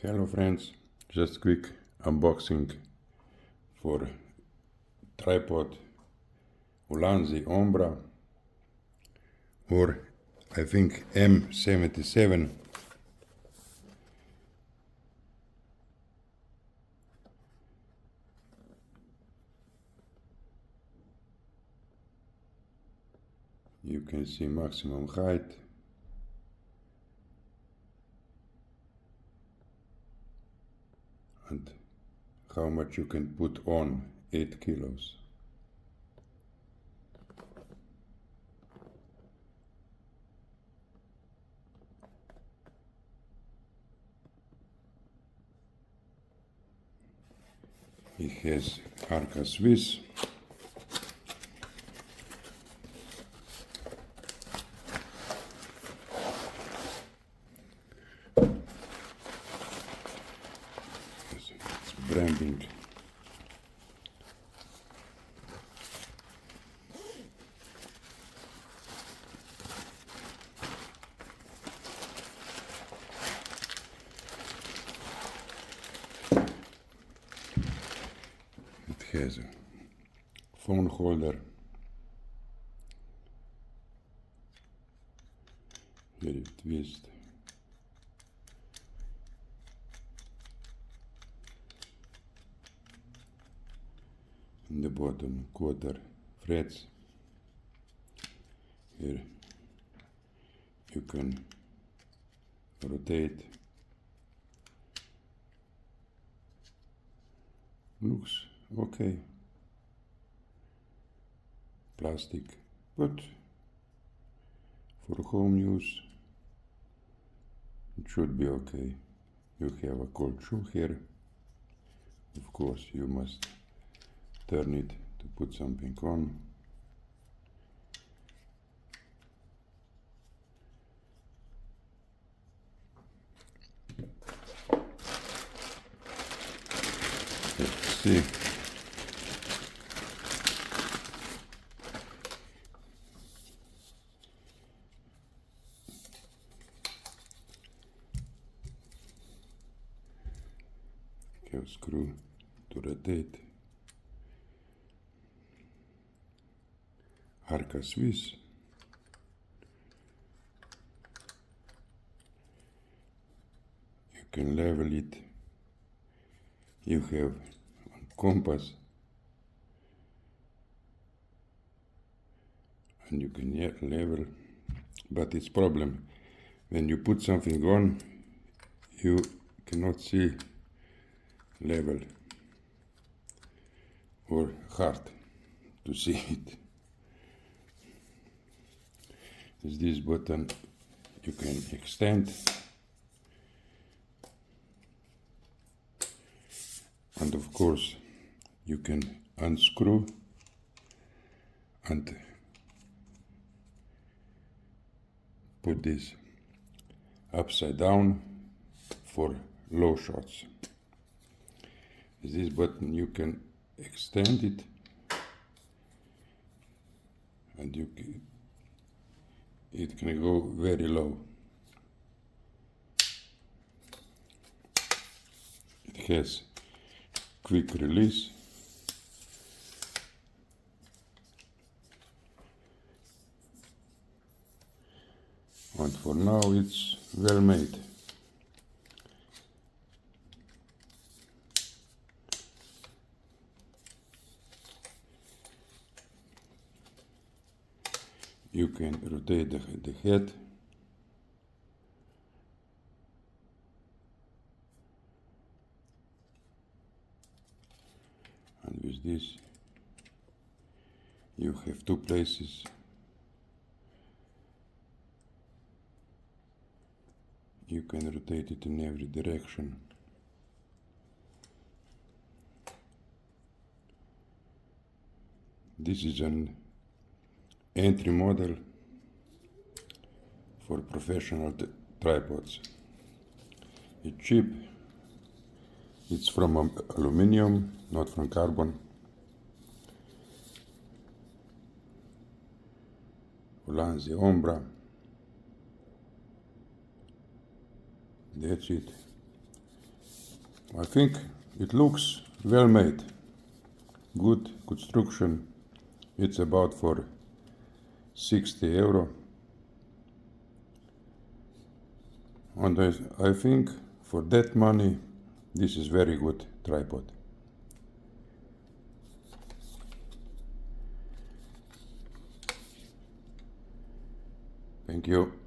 Hello friends, just quick unboxing for tripod ULANZI Ombra, or I think M77. You can see maximum height, and how much you can put on, 8 kilos. It has Arca Swiss. It's branding. It has a phone holder. Here you twist. In the bottom, quarter frets. Here you can rotate. Looks okay. Plastic, but for home use it should be okay. You have a cold shoe here. Of course you must turn it to put something on. Let's see. Have screw to rotate. Arca Swiss. You can level it. You have a compass, and you can level, but it's problem when you put something on, you cannot see level, or hard to see it. With this button you can extend, and of course you can unscrew and put this upside down for low shots. With this button you can extend it, and it can go very low. It has quick release. And for now it's well made. You can rotate the head. And with this you have two places. You can rotate it in every direction. This is an entry model for professional tripods. It's cheap. It's from aluminum, not from carbon. ULANZI Ombra. That's it. I think it looks well made, good construction. It's about for 60 euro, and I think for that money this is very good tripod. Thank you.